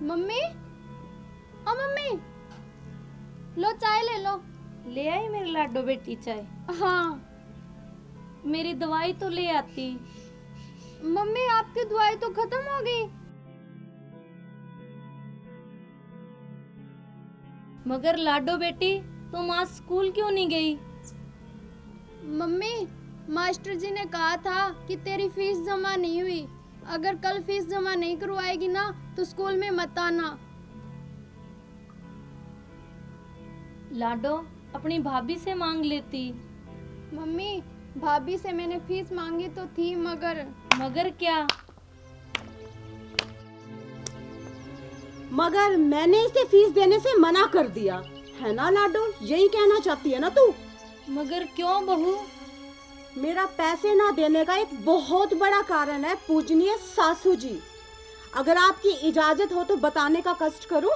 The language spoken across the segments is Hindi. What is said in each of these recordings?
मम्मी, हाँ मम्मी, लो चाय ले लो। ले आई मेरी लाडो बेटी चाय? हाँ। मेरी दवाई तो ले आती। मम्मी आपकी दवाई तो खत्म हो गई। मगर लाडो बेटी तुम आज स्कूल क्यों नहीं गई? मम्मी मास्टर जी ने कहा था कि तेरी फीस जमा नहीं हुई, अगर कल फीस जमा नहीं करवाएगी ना तो स्कूल में मत आना। लाडो अपनी भाभी से मांग लेती। मम्मी भाभी से मैंने फीस मांगी तो थी, मगर क्या? मगर मैंने इसे फीस देने से मना कर दिया है ना लाडो, यही कहना चाहती है ना तू? मगर क्यों बहू? मेरा पैसे ना देने का एक बहुत बड़ा कारण है पूजनीय सासू जी, अगर आपकी इजाजत हो तो बताने का कष्ट करूं?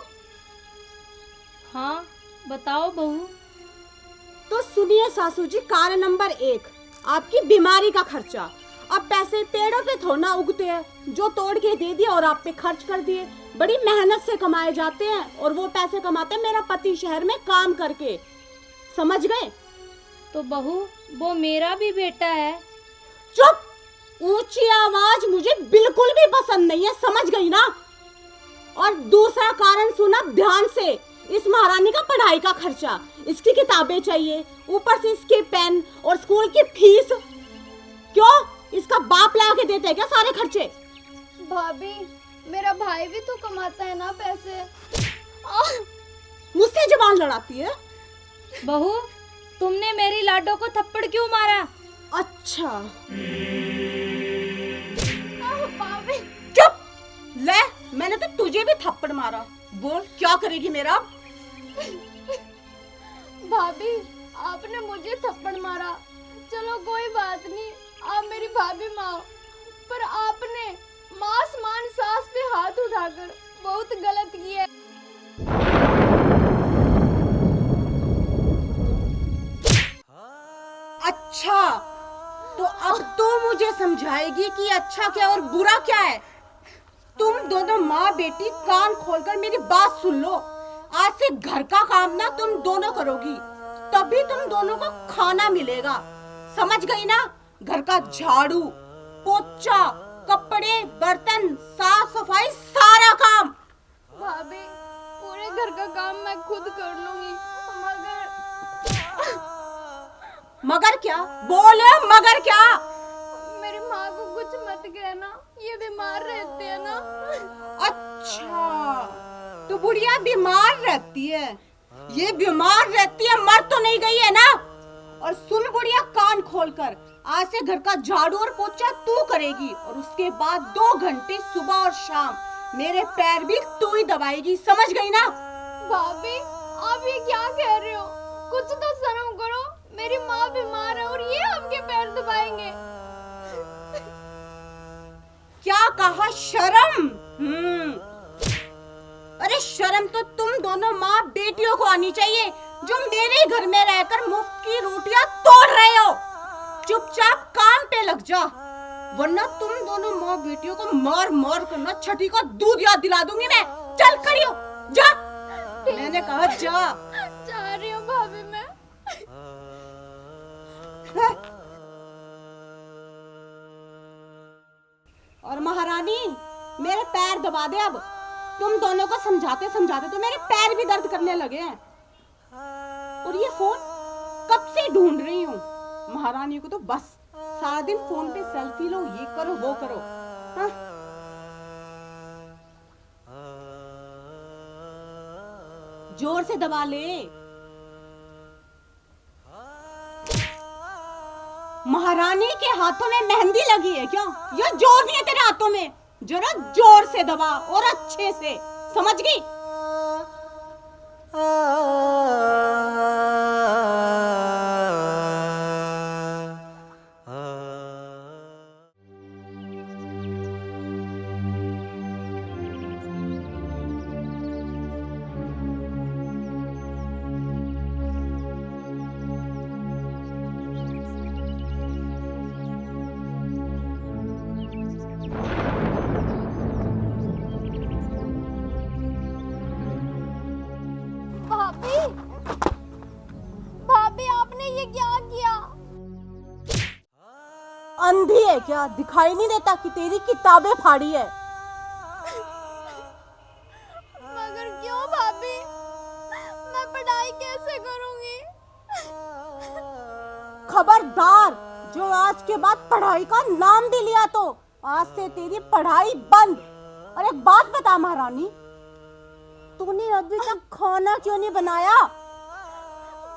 हाँ बताओ बहू। तो सुनिए सासू जी, कारण नंबर 1 आपकी बीमारी का खर्चा। अब पैसे पेड़ों पे थोड़ा ना उगते हैं, जो तोड़ के दे दिए और आप पे खर्च कर दिए। बड़ी मेहनत से कमाए जाते हैं और वो पैसे कमाते हैं मेरा पति शहर में काम करके, समझ गए? तो बहू वो मेरा भी बेटा है। चुप! ऊंची आवाज मुझे बिल्कुल भी पसंद नहीं है, समझ गई ना? और दूसरा कारण सुना ध्यान से, इस महारानी का पढ़ाई का खर्चा, इसकी किताबें चाहिए, ऊपर से इसके पेन और स्कूल की फीस। क्यों इसका बाप ला के देते हैं क्या सारे खर्चे? भाभी मेरा भाई भी तो कमाता है ना पैसे। मुझसे जबान लड़ाती है। बहू तुमने मेरी लाडो को थप्पड़ क्यों मारा? अच्छा भाभी चुप! ले मैंने तो तुझे भी थप्पड़ मारा, बोल क्या करेगी मेरा? भाभी आपने मुझे थप्पड़ मारा, चलो कोई बात नहीं, आप मेरी भाभी माँ, पर आपने मां समान सास पे हाथ उठाकर बहुत गलत किया। अच्छा तो अब तू मुझे समझाएगी कि अच्छा क्या और बुरा क्या है? तुम दोनों माँ बेटी कान खोलकर मेरी बात सुन लो। आज से घर का काम ना तुम दोनों करोगी, तभी तुम दोनों को खाना मिलेगा, समझ गई ना? घर का झाड़ू पोछा कपड़े बर्तन साफ सफाई सारा काम। भाभी पूरे घर का काम मैं खुद कर लूंगी, मगर क्या? बोले मगर क्या? मेरी माँ को कुछ मत कहना, ये बीमार रहते हैं ना। अच्छा तो बुढ़िया बीमार रहती है, ये बीमार रहती है, मर तो नहीं गई है ना? और सुन बुढ़िया कान खोलकर, आज से घर का झाड़ू और पोछा तू करेगी और उसके बाद 2 घंटे सुबह और शाम मेरे पैर भी तू ही दबाएगी, समझ गई ना? भाभी आप ये क्या कह रहे हो? कुछ तो शर्म करो, मेरी माँ बीमार है और ये आपके पैर दबाएंगे। क्या कहा शर्म? अरे शर्म तो तुम दोनों माँ बेटियों को आनी चाहिए जो मेरे घर में रहकर मुफ्त की रोटियां तोड़ रहे हो। चुपचाप काम पे लग जा, वरना तुम दोनों माँ बेटियों को मार मार कर ना छठी का दूध याद दिला दूंगी मैं। चल खड़ी हो जा, मैंने कहा जा। जा रही हूँ भाभी मैं। और महारानी मेरे पैर दबा दे अब, तुम दोनों को समझाते समझाते तो मेरे पैर भी दर्द करने लगे हैं। और ये फोन कब से ढूंढ रही हूँ, महारानी को तो बस सारा दिन फोन पे सेल्फी लो, ये करो वो करो। हाँ? जोर से दबा ले। महारानी के हाथों में मेहंदी लगी है क्या? ये जोर नहीं है तेरे हाथों में, जरा जोर से दबा और अच्छे से, समझ गई? अंधी है क्या? दिखाई नहीं देता कि तेरी किताबें फाड़ी है? मगर क्यों भाभी, मैं पढ़ाई कैसे करूंगी? खबरदार, जो आज के बाद पढ़ाई का नाम भी लिया तो आज से तेरी पढ़ाई बंद। और एक बात बता महारानी, तूने अभी तक खाना क्यों नहीं बनाया?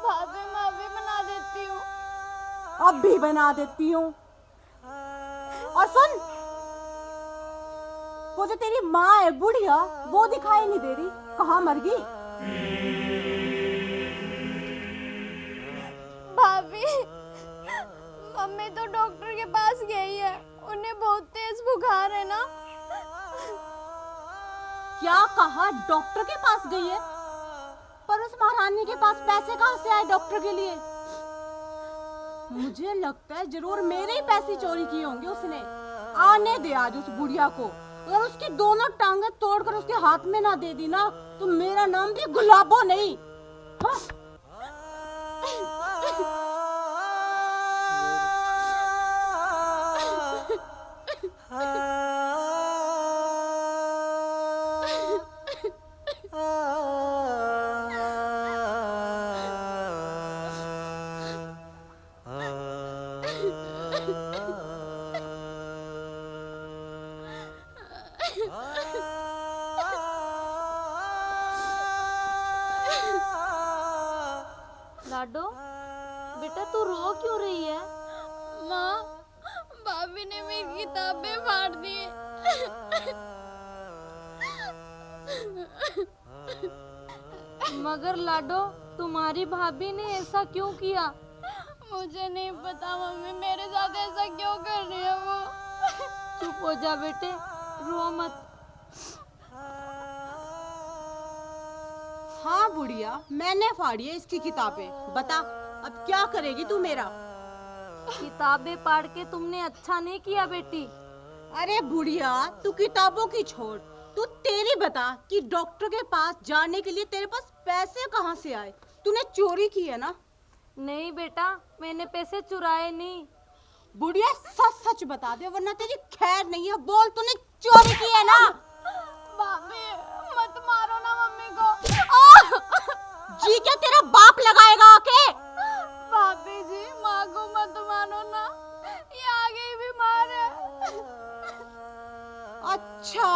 भाभी मैं अभी बना देती हूँ। अब भी बना देती हूँ। और सुन, वो जो तेरी माँ है बुढ़िया, वो दिखाई नहीं दे रही, कहाँ मर गई? भाभी मम्मी तो डॉक्टर के पास गई है, उन्हें बहुत तेज बुखार है ना। क्या कहा? डॉक्टर के पास गई है? पर उस महारानी के पास पैसे कहाँ से आए डॉक्टर के लिए? मुझे लगता है जरूर मेरे ही पैसे चोरी किए होंगे उसने। आने दे आज उस बुढ़िया को। अगर उसकी दोनों टांगें तोड़कर उसके हाथ में ना दे दी ना, तो मेरा नाम भी गुलाबो नहीं। हाँ? लाडो, बेटा तू रो क्यों रही है? माँ, भाभी ने मेरी किताबें फाड़ दी। मगर लाडो, तुम्हारी भाभी ने ऐसा क्यों किया? मुझे नहीं पता मम्मी, मेरे साथ ऐसा क्यों कर रही है वो। चुप हो जा बेटे, रो मत। हाँ बुढ़िया, मैंने फाड़ी है इसकी किताबें। बता अब क्या करेगी तू मेरा? किताबें पढ़ के तुमने अच्छा नहीं किया बेटी। अरे बुढ़िया, तू किताबों की छोड़, तू तेरी बता कि डॉक्टर के पास जाने के लिए तेरे पास पैसे कहाँ से आए? तूने चोरी की है ना? नहीं बेटा, मैंने पैसे चुराए नहीं। बुढ़िया सच सच बता दे, वरना तेरी खैर नहीं है। बोल, तूने चोरी की है ना? भाभी मत मारो ना मम्मी को। जी क्या तेरा बाप लगाएगा आके? भाभी जी माँ को मत मानो ना, ये आगे ही बीमार है। अच्छा,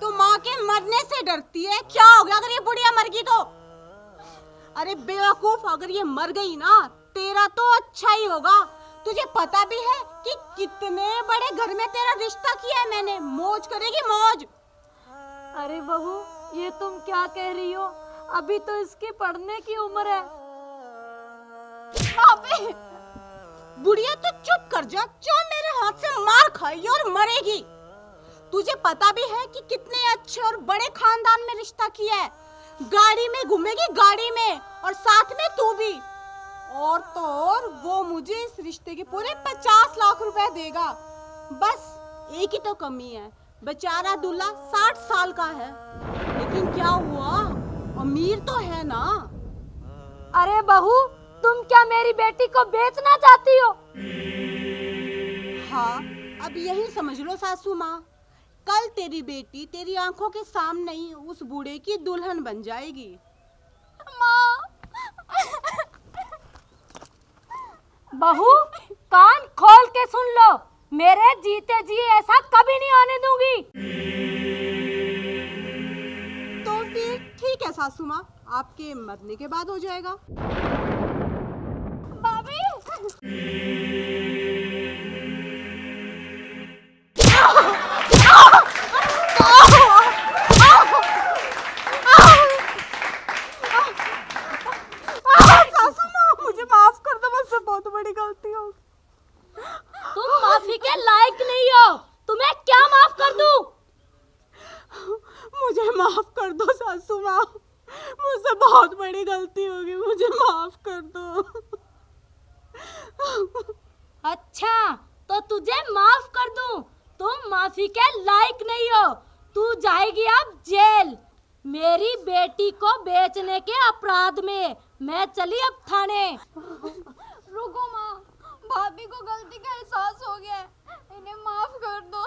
तू माँ के मरने से डरती है? क्या हो गया अगर ये बुढ़िया मर गई तो? अरे बेवकूफ, अगर ये मर गई ना, तेरा तो अच्छा ही होगा। तुझे पता भी है कि कितने बड़े घर में तेरा रिश्ता किया है मैंने। मौज करेगी मौज। अरे बहू, ये तुम क्या कह रही हो? अभी तो इसकी पढ़ने की उम्र है। भाभी बुढ़िया तू चुप कर जा, जो मेरे हाथ से मार खाएगी और मरेगी। तुझे पता भी है कि कितने अच्छे और बड़े खानदान में रिश्ता किया है। गाड़ी में घूमेगी, गाड़ी में, और साथ में तू भी। और तो और वो मुझे इस रिश्ते के पूरे 50 लाख रुपए देगा। बस एक ही तो कमी है, बेचारा दूल्हा 60 साल का है। लेकिन क्या हुआ, अमीर तो है ना। अरे बहू, तुम क्या मेरी बेटी को बेचना चाहती हो? हाँ, अब यही समझ लो सासू माँ, कल तेरी बेटी तेरी आंखों के सामने ही उस बूढ़े की दुल्हन बन जाएगी। माँ बहू, कान खोल के सुन लो, मेरे जीते जी ऐसा कभी नहीं होने दूंगी। तो फिर ठीक है सासू माँ, आपके मरने के बाद हो जाएगा। भाभी सासू माँ मुझे माफ कर दो, मुझसे बहुत बड़ी गलती हो गई। तुम माफी के लायक नहीं हो, तुम्हें क्या माफ कर दूं? मुझे माफ कर दो सासू माँ, मुझसे बहुत बड़ी गलती हो गई, मुझे माफ कर दो। अच्छा, तो तुझे माफ कर दूं? तुम माफी के लायक नहीं हो, तू जाएगी अब जेल। मेरी बेटी को बेचने के अपराध में मैं चली अब थाने। रुको माँ, भाभी को गलती का एहसास हो गया है, इन्हें माफ कर दो।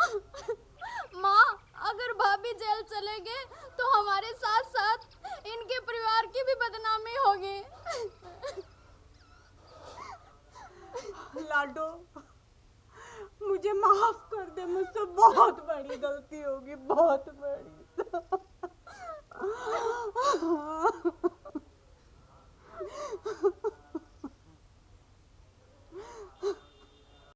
माँ, अगर भाभी जेल चले गए तो हमारे साथ साथ इनके परिवार की भी बदनामी होगी। लाडो, मुझे माफ कर दे, मुझसे बहुत बड़ी गलती होगी, बहुत बड़ी।